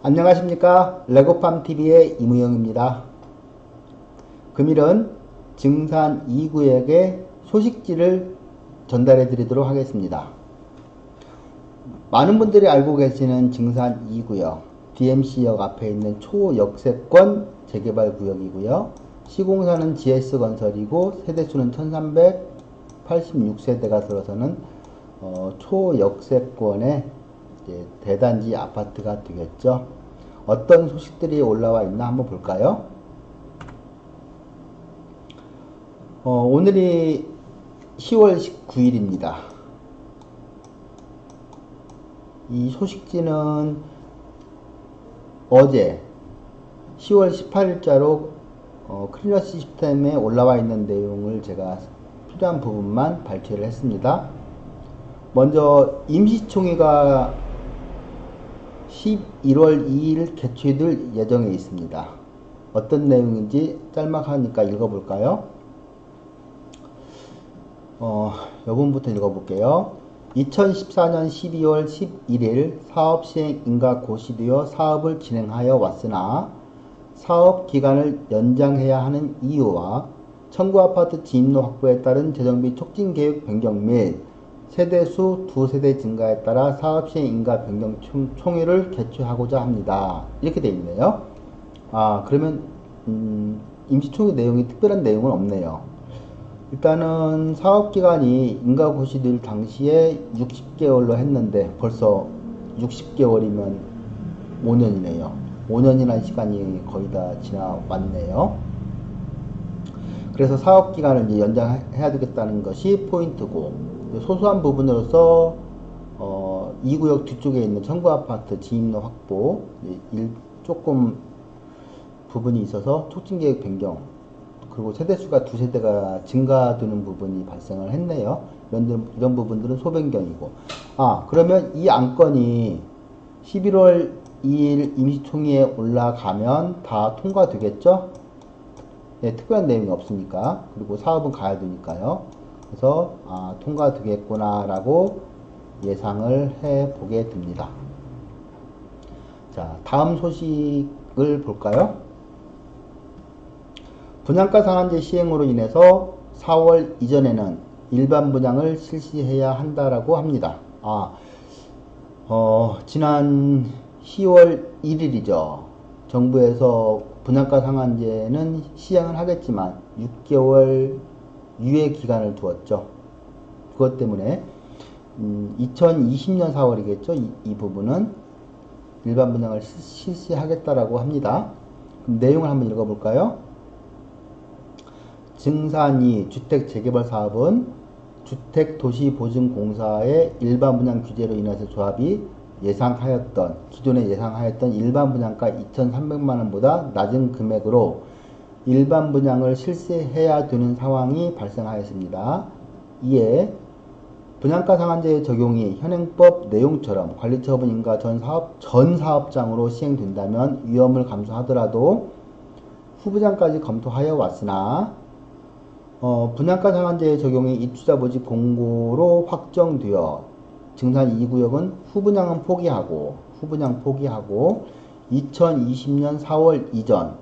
안녕하십니까. 레고팜TV의 이무영입니다. 금일은 증산 2구역의 소식지를 전달해 드리도록 하겠습니다. 많은 분들이 알고 계시는 증산 2구역 DMC역 앞에 있는 초역세권 재개발 구역이고요. 시공사는 GS건설이고 세대수는 1386세대가 들어서는 초역세권의 대단지 아파트가 되겠죠. 어떤 소식들이 올라와 있나 한번 볼까요? 오늘이 10월 19일입니다. 이 소식지는 어제 10월 18일자로 클리너 시스템에 올라와 있는 내용을 제가 필요한 부분만 발췌를 했습니다. 먼저 임시총회가 11월 2일 개최될 예정에 있습니다. 어떤 내용인지 짤막하니까 읽어볼까요? 여분부터 읽어볼게요. 2014년 12월 11일 사업 시행 인가 고시되어 사업을 진행하여 왔으나 사업 기간을 연장해야 하는 이유와 청구 아파트 진입로 확보에 따른 재정비 촉진 계획 변경 및 세대수 2세대 증가에 따라 사업 시행 인가 변경 총회를 개최하고자 합니다. 이렇게 되어 있네요. 그러면 임시총회 내용이 특별한 내용은 없네요. 일단은 사업기간이 인가 고시될 당시에 60개월로 했는데 벌써 60개월이면 5년이네요. 5년이라는 시간이 거의 다 지나왔네요. 그래서 사업기간을 이제 연장해야 되겠다는 것이 포인트고, 소소한 부분으로서 2구역 뒤쪽에 있는 청구아파트 진입로 확보 조금 부분이 있어서 촉진계획 변경, 그리고 세대수가 2세대가 증가되는 부분이 발생을 했네요. 이런 부분들은 소변경이고, 그러면 이 안건이 11월 2일 임시총회에 올라가면 다 통과되겠죠? 네, 특별한 내용이 없으니까. 그리고 사업은 가야 되니까요. 그래서 통과되겠구나 라고 예상을 해보게 됩니다. 자, 다음 소식을 볼까요? 분양가 상한제 시행으로 인해서 4월 이전에는 일반 분양을 실시해야 한다라고 합니다. 지난 10월 1일이죠. 정부에서 분양가 상한제는 시행을 하겠지만 6개월 유예 기간을 두었죠. 그것 때문에 2020년 4월이겠죠. 이 부분은 일반 분양을 실시하겠다라고 합니다. 그럼 내용을 한번 읽어볼까요? 증산2 주택 재개발 사업은 주택도시보증공사의 일반 분양 규제로 인해서 조합이 기존에 예상하였던 일반 분양가 2,300만원보다 낮은 금액으로 일반 분양을 실시해야 되는 상황이 발생하였습니다. 이에 분양가 상한제 적용이 현행법 내용처럼 관리처분 인가 전 사업장으로 시행된다면 위험을 감수하더라도 후분양까지 검토하여 왔으나 분양가 상한제 적용이 입주자 모집 공고로 확정되어 증산 2구역은 후분양 포기하고 2020년 4월 이전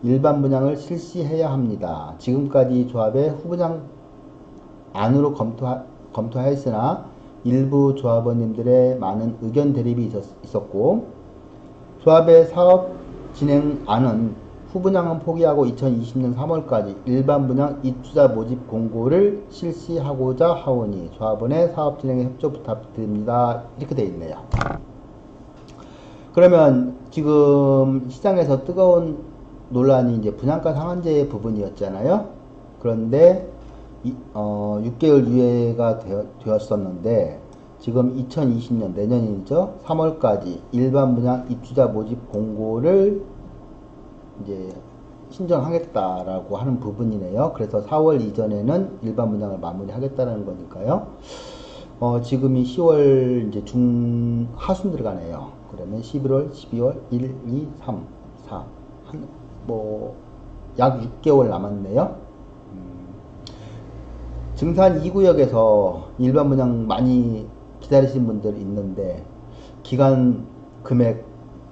일반 분양을 실시해야 합니다. 지금까지 조합의 후분양 안으로 검토하였으나 일부 조합원님들의 많은 의견 대립이 있었고, 조합의 사업 진행안은 후분양은 포기하고 2020년 3월까지 일반 분양 입주자 모집 공고를 실시하고자 하오니 조합원의 사업 진행에 협조 부탁드립니다. 이렇게 되어 있네요. 그러면 지금 시장에서 뜨거운 논란이 이제 분양가 상한제 부분이었잖아요. 그런데 6개월 유예가 되었었는데 지금 2020년 내년이죠. 3월까지 일반 분양 입주자 모집 공고를 이제 신청하겠다라고 하는 부분이네요. 그래서 4월 이전에는 일반 분양을 마무리하겠다는 거니까요. 지금이 10월 이제 하순 들어가네요. 그러면 11월, 12월, 1, 2, 3, 4 약 6개월 남았네요. 증산 2구역에서 일반 분양 많이 기다리신 분들 있는데 기간 금액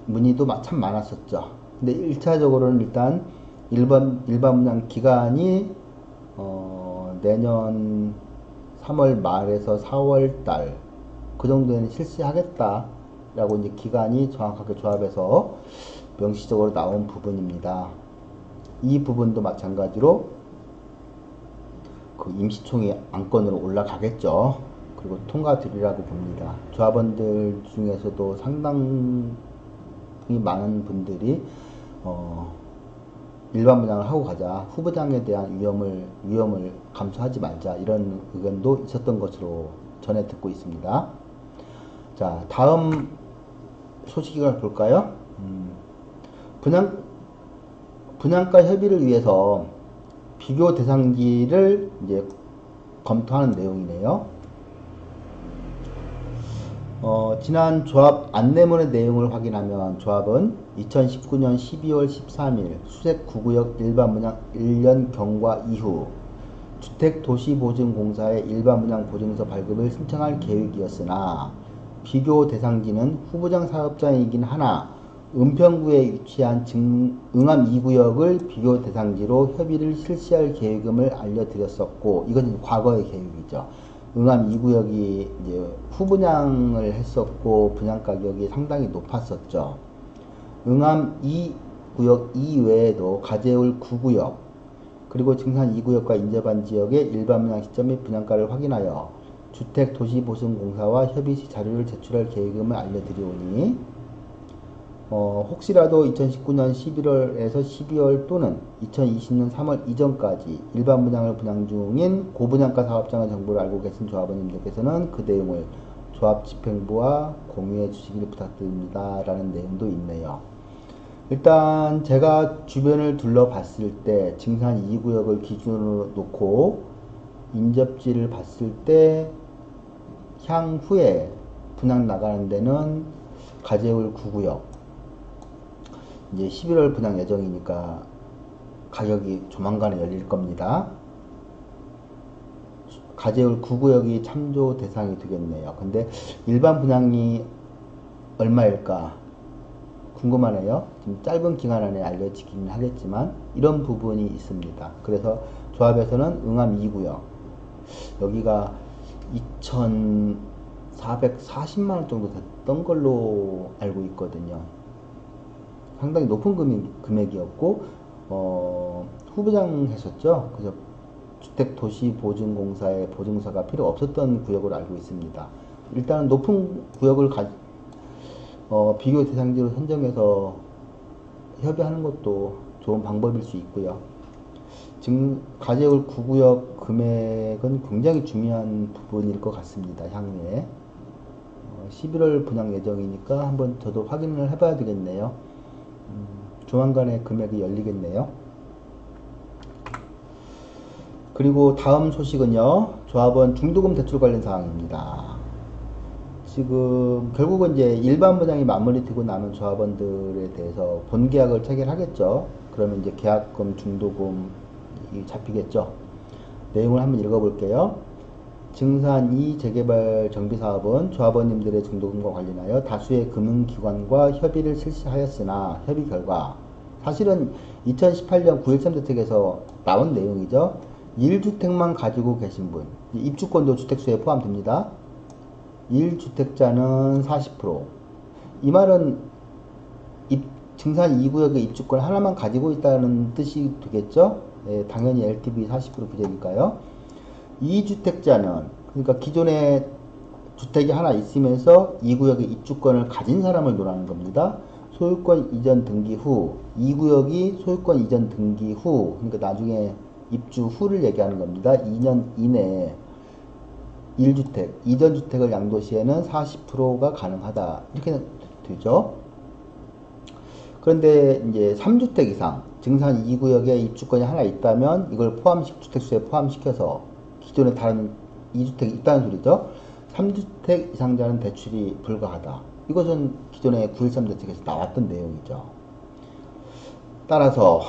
문의도 참 많았었죠. 근데 1차적으로는 일단 일반 분양 기간이 내년 3월 말에서 4월 달 그 정도에는 실시하겠다라고 이제 기간이 정확하게 조합해서 명시적으로 나온 부분입니다. 이 부분도 마찬가지로 그 임시총회 안건으로 올라가겠죠. 그리고 통과되리라고 봅니다. 조합원들 중에서도 상당히 많은 분들이 일반 분양을 하고 가자, 후보장에 대한 위험을 감수하지 말자, 이런 의견도 있었던 것으로 전해 듣고 있습니다. 자, 다음 소식을 볼까요? 분양가 협의를 위해서 비교 대상지를 이제 검토하는 내용이네요. 지난 조합 안내문의 내용을 확인하면 조합은 2019년 12월 13일 수색 9구역 일반 분양 1년 경과 이후 주택도시보증공사의 일반 분양 보증서 발급을 신청할 계획이었으나 비교 대상지는 후보장 사업장이긴 하나 은평구에 위치한 응암 2구역을 비교 대상지로 협의를 실시할 계획임을 알려드렸었고, 이건 과거의 계획이죠. 응암 2구역이 이제 후분양을 했었고 분양 가격이 상당히 높았었죠. 응암 2구역 이외에도 가재울 9구역 그리고 증산 2구역과 인접한 지역의 일반 분양 시점 및 분양가를 확인하여 주택도시보증공사와 협의 시 자료를 제출할 계획임을 알려드리오니 혹시라도 2019년 11월에서 12월 또는 2020년 3월 이전까지 일반 분양을 분양 중인 고분양가 사업장의 정보를 알고 계신 조합원님들께서는 그 내용을 조합 집행부와 공유해 주시길 부탁드립니다. 라는 내용도 있네요. 일단 제가 주변을 둘러봤을 때 증산 2구역을 기준으로 놓고 인접지를 봤을 때 향후에 분양 나가는 데는 가재울 9구역 이제 11월 분양 예정이니까 가격이 조만간에 열릴 겁니다. 가재울 9구역이 참조 대상이 되겠네요. 근데 일반 분양이 얼마일까 궁금하네요. 좀 짧은 기간 안에 알려지긴 하겠지만 이런 부분이 있습니다. 그래서 조합에서는 응암 2구역 여기가 2,440만원 정도 됐던 걸로 알고 있거든요. 상당히 높은 금액이었고 후보장 했었죠. 그래서 주택도시보증공사의 보증서가 필요 없었던 구역으로 알고 있습니다. 일단은 높은 구역을 비교 대상지로 선정해서 협의하는 것도 좋은 방법일 수 있고요. 지금 가재울 9구역 금액은 굉장히 중요한 부분일 것 같습니다. 향후에 11월 분양 예정이니까 한번 저도 확인을 해봐야 되겠네요. 조만간에 금액이 열리겠네요. 그리고 다음 소식은요. 조합원 중도금 대출 관련 사항입니다. 지금 결국은 이제 일반 분양이 마무리되고 나면 조합원들에 대해서 본계약을 체결하겠죠. 그러면 이제 계약금, 중도금이 잡히겠죠. 내용을 한번 읽어볼게요. 증산 2 재개발 정비사업은 조합원님들의 중도금과 관련하여 다수의 금융기관과 협의를 실시하였으나 협의 결과 사실은 2018년 9.13 대책에서 나온 내용이죠. 1주택만 가지고 계신 분, 입주권도 주택수에 포함됩니다. 1주택자는 40%. 이 말은 증산 2구역의 입주권 하나만 가지고 있다는 뜻이 되겠죠? 예, 당연히 LTV 40% 규제니까요. 2주택자는 그러니까 기존에 주택이 하나 있으면서 2구역의 입주권을 가진 사람을 논하는 겁니다. 소유권 이전 등기 후 2구역이 소유권 이전 등기 후 그러니까 나중에 입주 후를 얘기하는 겁니다. 2년 이내에 1주택, 이전 주택을 양도시에는 40%가 가능하다. 이렇게 되죠. 그런데 이제 3주택 이상, 증산 2구역에 입주권이 하나 있다면 이걸 주택수에 포함시켜서 기존에 다른 2주택이 있다는 소리죠. 3주택 이상자는 대출이 불가하다. 이것은 기존의 9.13 대책에서 나왔던 내용이죠. 따라서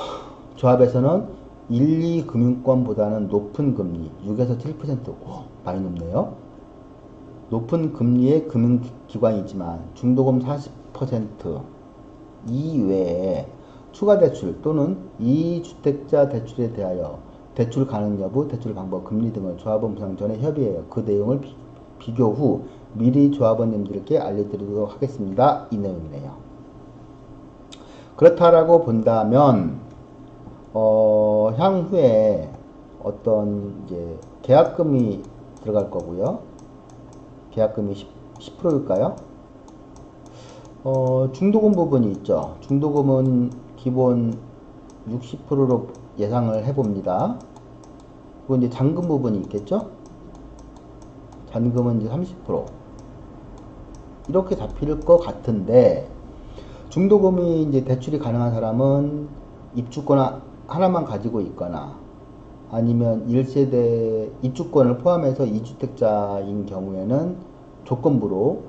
조합에서는 1, 2금융권보다는 높은 금리 6에서 7% 많이 높네요. 높은 금리의 금융기관이지만 중도금 40% 이외에 추가 대출 또는 이주택자 대출에 대하여 대출 가능 여부, 대출 방법, 금리 등을 조합원 분양 전에 협의해요. 그 내용을 비교 후 미리 조합원님들께 알려드리도록 하겠습니다. 이 내용이네요. 그렇다라고 본다면 향후에 어떤 이제 계약금이 들어갈 거고요. 계약금이 10%일까요? 중도금 부분이 있죠. 중도금은 기본 60%로 예상을 해봅니다. 그리고 이제 잔금 부분이 있겠죠? 잔금은 이제 30%. 이렇게 잡힐 것 같은데, 중도금이 이제 대출이 가능한 사람은 입주권 하나만 가지고 있거나, 아니면 1세대 입주권을 포함해서 2주택자인 경우에는 조건부로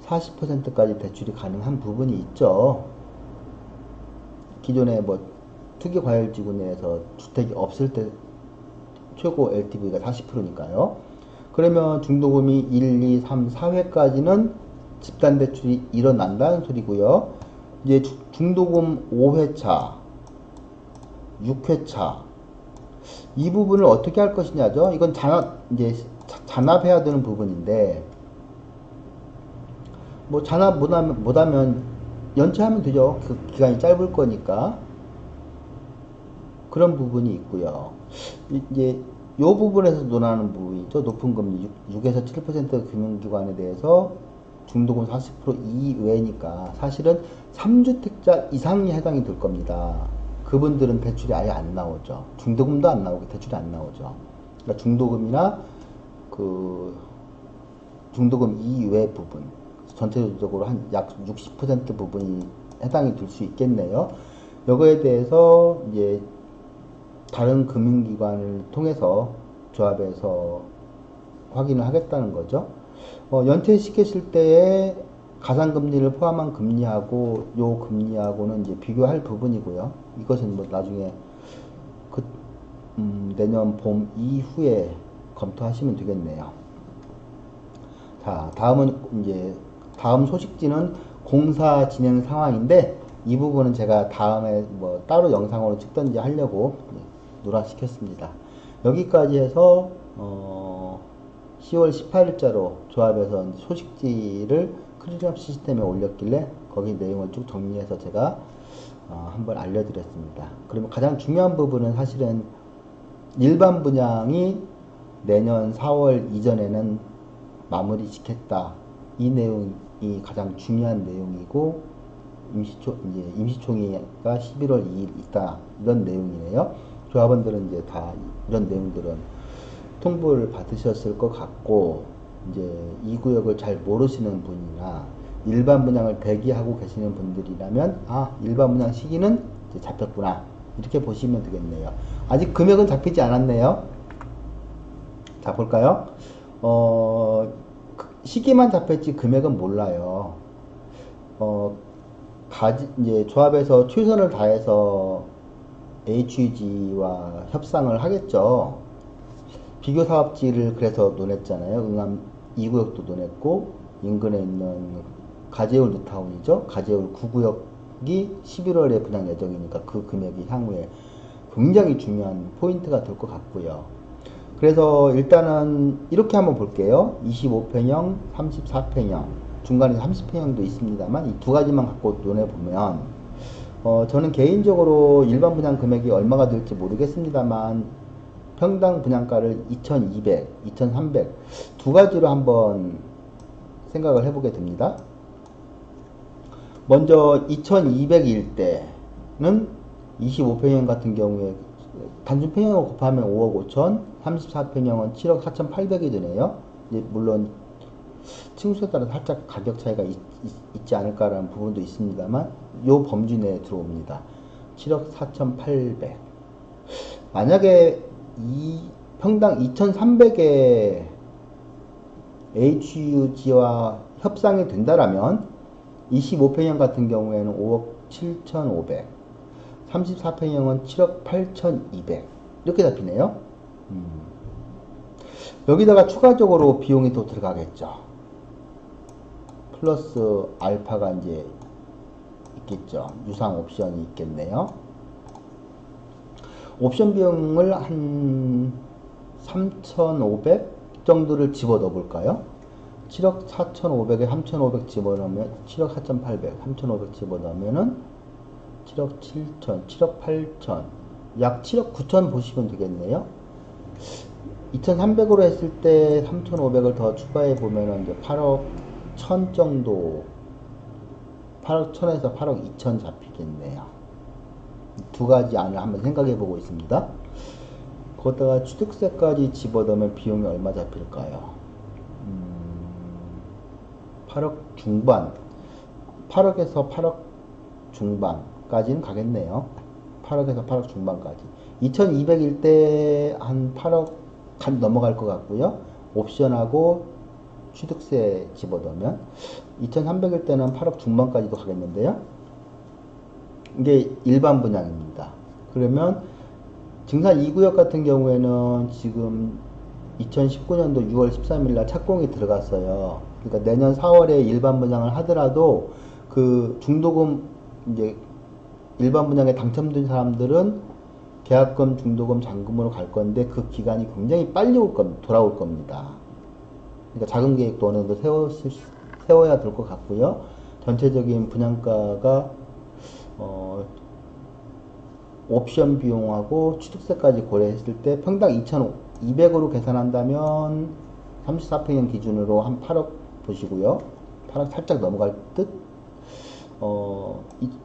40%까지 대출이 가능한 부분이 있죠. 기존에 뭐 투기과열지구 내에서 주택이 없을 때 최고 LTV가 40%니까요. 그러면 중도금이 1, 2, 3, 4회까지는 집단대출이 일어난다는 소리고요. 이제 중도금 5회차, 6회차 이 부분을 어떻게 할 것이냐죠. 이건 잔압해야 되는 부분인데, 뭐 잔압 못하면 연체하면 되죠. 그 기간이 짧을 거니까. 그런 부분이 있고요. 이제 요 부분에서 논하는 부분이죠. 높은 금리 6에서 7% 금융기관에 대해서 중도금 40% 이외니까 사실은 3주택자 이상이 해당이 될 겁니다. 그분들은 대출이 아예 안 나오죠. 중도금도 안 나오고 대출이 안 나오죠. 그러니까 중도금이나 그 중도금 이외 부분 전체적으로 한 약 60% 부분이 해당이 될 수 있겠네요. 이거에 대해서 이제 다른 금융기관을 통해서 조합해서 확인을 하겠다는 거죠. 연체시켰을 때에 가산금리를 포함한 금리하고 요 금리하고는 이제 비교할 부분이고요. 이것은 뭐 나중에 내년 봄 이후에 검토하시면 되겠네요. 자, 다음은 이제 다음 소식지는 공사 진행 상황인데 이 부분은 제가 다음에 뭐 따로 영상으로 찍던지 하려고 누락시켰습니다. 여기까지 해서 10월 18일자로 조합해서 소식지를 클리업 시스템에 올렸길래 거기 내용을 쭉 정리해서 제가 한번 알려드렸습니다. 그러면 가장 중요한 부분은 사실은 일반 분양이 내년 4월 이전에는 마무리 짓겠다. 이 내용이 가장 중요한 내용이고 임시총회가 11월 2일 있다. 이런 내용이네요. 조합원들은 이제 다 이런 내용들은 통보를 받으셨을 것 같고, 이제 이 구역을 잘 모르시는 분이나 일반 분양을 대기하고 계시는 분들이라면 일반 분양 시기는 이제 잡혔구나 이렇게 보시면 되겠네요. 아직 금액은 잡히지 않았네요. 자, 볼까요? 시기만 잡혔지 금액은 몰라요. 이제 조합에서 최선을 다해서 HUG와 협상을 하겠죠. 비교 사업지를 그래서 논했잖아요. 응암 2구역도 논했고, 인근에 있는 가재울 뉴타운이죠. 가재울 9구역이 11월에 분양 예정이니까 그 금액이 향후에 굉장히 중요한 포인트가 될 것 같고요. 그래서 일단은 이렇게 한번 볼게요. 25평형, 34평형, 중간에 30평형도 있습니다만 이 두 가지만 갖고 논해보면 저는 개인적으로 일반 분양 금액이 얼마가 될지 모르겠습니다만 평당 분양가를 2200, 2300 두 가지로 한번 생각을 해보게 됩니다. 먼저 2200일 때는 25평형 같은 경우에 단순 평형을 곱하면 5억 5천, 34평형은 7억 4,800이 되네요. 이제 물론 층수에 따라 살짝 가격 차이가 있지 않을까라는 부분도 있습니다만 요 범주 내에 들어옵니다. 7억 4,800. 만약에 이 평당 2,300에 HUG와 협상이 된다라면 25평형 같은 경우에는 5억 7,500, 34평형은 7억 8,200 이렇게 잡히네요. 여기다가 추가적으로 비용이 또 들어가겠죠. 플러스 알파가 이제 있겠죠. 유상 옵션이 있겠네요. 옵션 비용을 한 3,500 정도를 집어넣어 볼까요? 7억 4,500에 3,500 집어넣으면 7억 4,800, 3,500 집어넣으면은 7억 7천, 7억 8천, 약 7억 9천 보시면 되겠네요. 2,300으로 했을 때 3,500을 더 추가해 보면은 이제 8억 1천 정도, 8억 1천에서 8억 2천 잡히겠네요. 두 가지 안을 한번 생각해 보고 있습니다. 거기다가 취득세까지 집어넣으면 비용이 얼마 잡힐까요? 8억 중반, 8억에서 8억 중반까지는 가겠네요. 8억에서 8억 중반까지. 2200일 때 한 8억 간 넘어갈 것 같고요. 옵션하고 취득세 집어넣으면 2300일 때는 8억 중반까지도 가겠는데요. 이게 일반 분양입니다. 그러면 증산 2구역 같은 경우에는 지금 2019년도 6월 13일 날 착공이 들어갔어요. 그러니까 내년 4월에 일반 분양을 하더라도 그 중도금 이제 일반 분양에 당첨된 사람들은 계약금, 중도금, 잔금으로 갈 건데 그 기간이 굉장히 빨리 돌아올 겁니다. 그러니까 자금 계획도 어느 정도 세워야 될 것 같고요. 전체적인 분양가가 옵션 비용하고 취득세까지 고려했을 때 평당 2,200으로 계산한다면 34평형 기준으로 한 8억 보시고요. 8억 살짝 넘어갈 듯.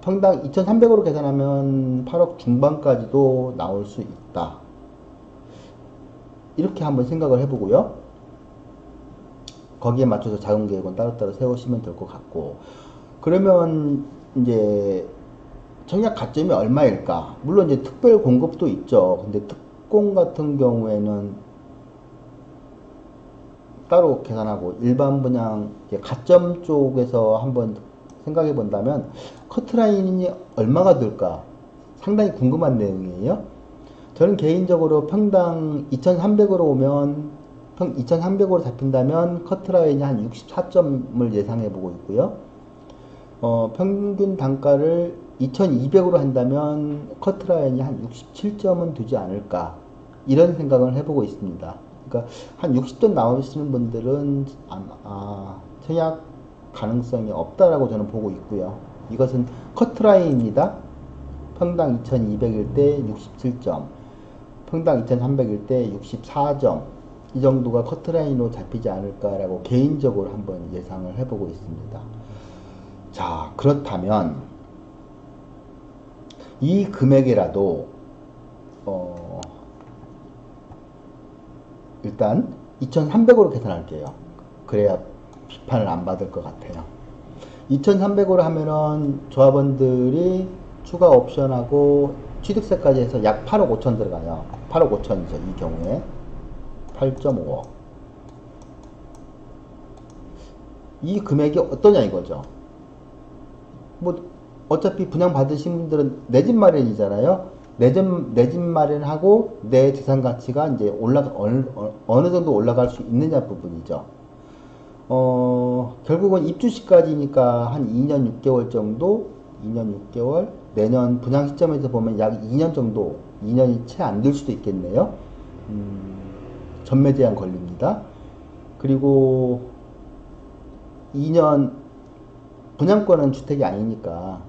평당 2,300으로 계산하면 8억 중반까지도 나올 수 있다. 이렇게 한번 생각을 해보고요. 거기에 맞춰서 자금 계획은 따로따로 세우시면 될 것 같고, 그러면 이제 청약 가점이 얼마일까? 물론 이제 특별 공급도 있죠. 근데 특공 같은 경우에는 따로 계산하고 일반 분양 가점 쪽에서 한번 생각해 본다면 커트라인이 얼마가 들까? 상당히 궁금한 내용이에요. 저는 개인적으로 평당 2,300으로 오면 2,300으로 잡힌다면 커트라인이 한 64점을 예상해 보고 있고요. 평균 단가를 2,200으로 한다면 커트라인이 한 67점은 되지 않을까, 이런 생각을 해보고 있습니다. 그러니까 한 60점 나오시는 분들은 청약 가능성이 없다라고 저는 보고 있고요. 이것은 커트라인입니다. 평당 2,200일 때 67점, 평당 2,300일 때 64점, 이 정도가 커트라인으로 잡히지 않을까라고 개인적으로 한번 예상을 해보고 있습니다. 자, 그렇다면 이 금액이라도 일단 2,300으로 계산할게요. 그래야 비판을 안 받을 것 같아요. 2,300으로 하면은 조합원들이 추가 옵션하고 취득세까지 해서 약 8억 5천 들어가요. 8억 5천이죠. 이 경우에 8.5억. 이 금액이 어떠냐 이거죠. 뭐 어차피 분양 받으신 분들은 내 집 마련이잖아요. 내 집 마련하고 내 재산 가치가 이제 어느 정도 올라갈 수 있느냐 부분이죠. 결국은 입주 시까지니까 한 2년 6개월 정도, 2년 6개월, 내년 분양 시점에서 보면 약 2년 정도, 2년이 채 안 될 수도 있겠네요. 전매 제한 걸립니다. 그리고 2년 분양권은 주택이 아니니까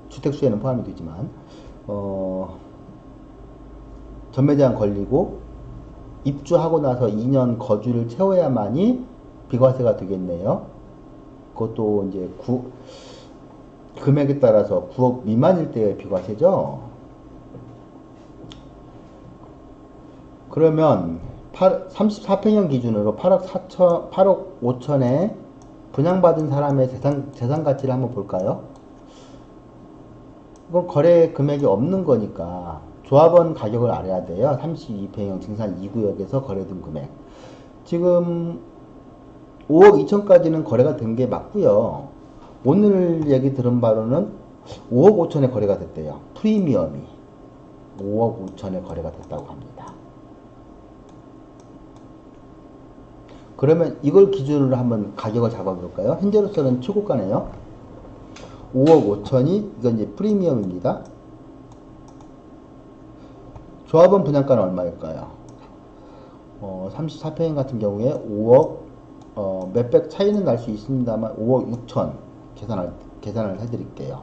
주택수에는 포함이 되지만 전매 제한 걸리고 입주하고 나서 2년 거주를 채워야만이 비과세가 되겠네요. 그것도 이제 금액에 따라서 9억 미만일 때의 비과세죠. 그러면 34평형 기준으로 8억 5천에 분양받은 사람의 재산 가치를 한번 볼까요? 이건 거래 금액이 없는 거니까 조합원 가격을 알아야 돼요. 32평형 증산 2구역에서 거래된 금액. 지금 5억 2천까지는 거래가 된 게 맞고요. 오늘 얘기 들은 바로는 5억 5천에 거래가 됐대요. 프리미엄이 5억 5천에 거래가 됐다고 합니다. 그러면 이걸 기준으로 한번 가격을 잡아볼까요? 현재로서는 최고가네요. 5억 5천이 이건 이제 프리미엄입니다. 조합원 분양가는 얼마일까요? 34평형 같은 경우에 5억 몇백 차이는 날 수 있습니다만 5억 6천 계산을 해드릴게요.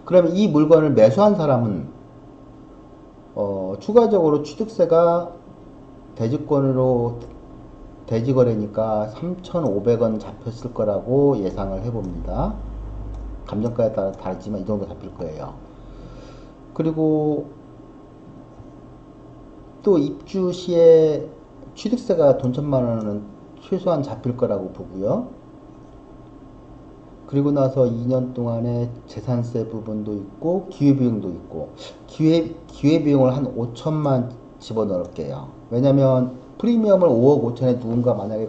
그러면 이 물건을 매수한 사람은 추가적으로 취득세가 대지권으로 대지거래니까 3,500원 잡혔을 거라고 예상을 해봅니다. 감정가에 따라 다르지만 이 정도 잡힐 거예요. 그리고 또 입주 시에 취득세가 돈 1,000만 원은 최소한 잡힐 거라고 보고요. 그리고 나서 2년 동안에 재산세 부분도 있고 기회비용도 있고 기회비용을 한 5천만 집어넣을게요. 왜냐면 프리미엄을 5억 5천에 누군가 만약에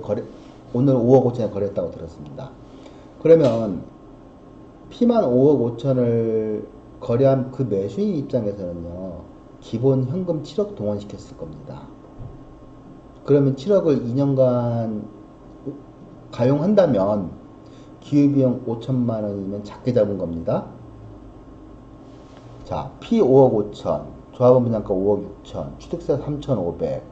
오늘 5억 5천에 거래했다고 들었습니다. 그러면 피만 5억 5천을 거래한 그 매수인 입장에서는요, 기본 현금 7억 동원시켰을 겁니다. 그러면 7억을 2년간 가용한다면 기회비용 5천만 원이면 작게 잡은 겁니다. 자, 피 5억 5천, 조합원 분양가 5억 6천, 취득세 3,500,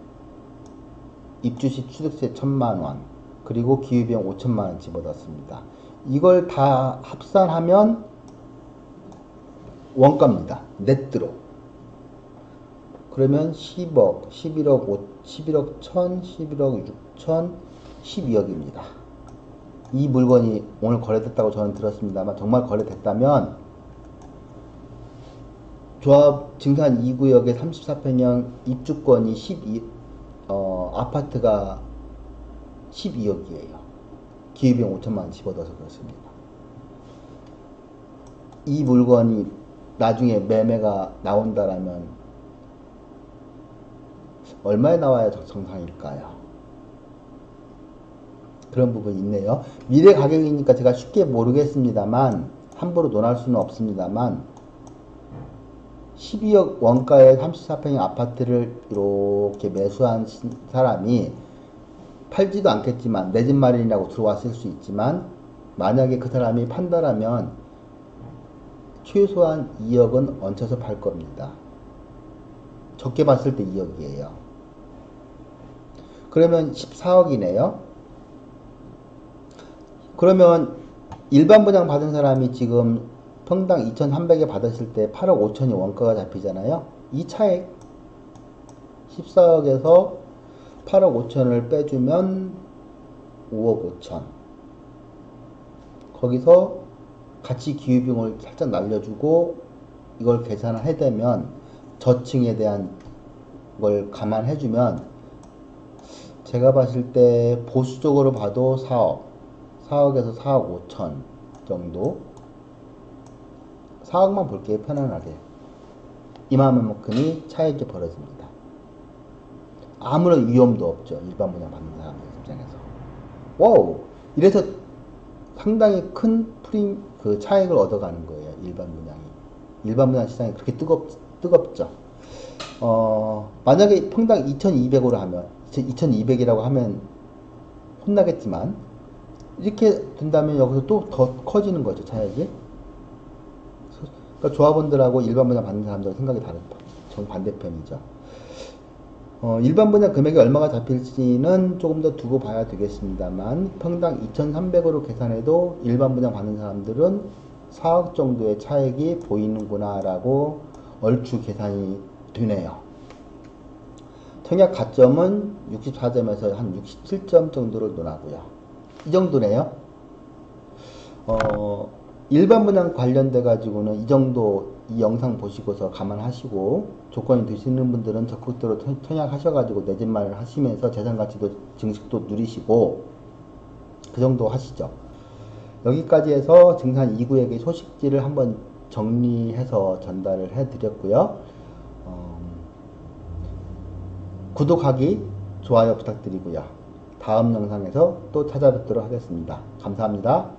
입주시 취득세 1,000만 원, 그리고 기회비용 5천만 원 집어넣습니다. 이걸 다 합산하면 원가입니다. 넷드로. 그러면 10억, 11억 5, 11억 1천, 11억 6천, 12억입니다. 이 물건이 오늘 거래됐다고 저는 들었습니다만 정말 거래됐다면 조합 증산 2구역의 34평형 입주권이 아파트가 12억이에요. 기회비용 5천만 원 집어넣어서 그렇습니다. 이 물건이 나중에 매매가 나온다라면 얼마에 나와야 정상일까요? 그런 부분이 있네요. 미래 가격이니까 제가 쉽게 모르겠습니다만 함부로 논할 수는 없습니다만 12억 원가의 34평형 아파트를 이렇게 매수한 사람이 팔지도 않겠지만 내 집 마련이라고 들어왔을 수 있지만 만약에 그 사람이 판다라면 최소한 2억은 얹혀서 팔 겁니다. 적게 봤을 때 2억이에요. 그러면 14억이네요. 그러면 일반 분양 받은 사람이 지금 평당 2,300에 받았을 때 8억 5천이 원가가 잡히잖아요. 이 차액 14억에서 8억 5천을 빼주면 5억 5천. 거기서 같이 기회비용을 살짝 날려주고 이걸 계산을 해대면 저층에 대한 걸 감안해주면 제가 봤을 때 보수적으로 봐도 4억에서 4억 5천 정도. 4억만 볼게요. 편안하게. 이만큼이 차익이 벌어집니다. 아무런 위험도 없죠. 일반 분양 받는 사람들 입장에서. 와우! 이래서 상당히 큰 그 차익을 얻어가는 거예요. 일반 분양이. 일반 분양 시장이 그렇게 뜨겁죠. 만약에 평당 2,200으로 하면, 2,200이라고 하면 혼나겠지만, 이렇게 된다면 여기서 또 더 커지는 거죠, 차익이. 그러니까 조합원들하고 일반 분양 받는 사람들은 생각이 다른, 정반대편이죠. 일반 분양 금액이 얼마가 잡힐지는 조금 더 두고 봐야 되겠습니다만, 평당 2,300으로 계산해도 일반 분양 받는 사람들은 4억 정도의 차익이 보이는구나 라고 얼추 계산이 되네요. 청약 가점은 64점에서 한 67점 정도를 논하고요. 이 정도네요. 일반 분양 관련돼 가지고는 이 정도 이 영상 보시고서 감안하시고 조건이 되시는 분들은 적극적으로 청약하셔가지고 내 집 마련을 하시면서 재산가치도 증식도 누리시고 그 정도 하시죠. 여기까지 해서 증산 2구역의 소식지를 한번 정리해서 전달을 해드렸고요. 구독하기, 좋아요 부탁드리고요. 다음 영상에서 또 찾아뵙도록 하겠습니다. 감사합니다.